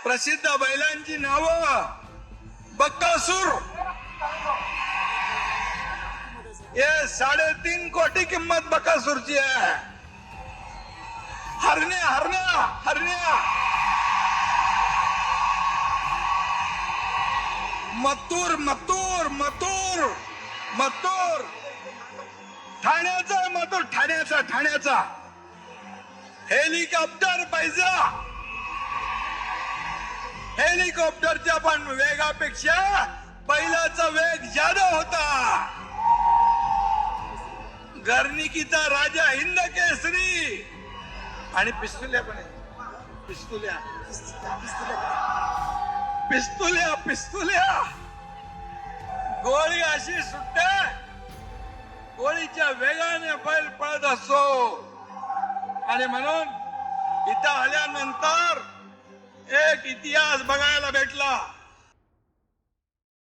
प्रसिद्ध बैलांची नावं बक्कासूर, ये 3.5 कोटी किंमत बकासूरची आहे. हरण्या हरण्या हरण्या, मथुर मथुर मथुर मथुर, ठाण्याचा मथुर, ठाण्याचा हेलिकॉप्टर पैसा, हेलिकॉप्टरच्या पण वेगापेक्षा बैलाचा वेग जादा होता. गर्निकीचा राजा हिंद केसरी आणि पिस्तुल्या पण आहे. पिस्तुल्या गोळी अशी सुटते, गोळीच्या वेगाने बैल पळत असतो. आणि म्हणून इथं आल्यानंतर एक इतिहास बघायला भेटतो.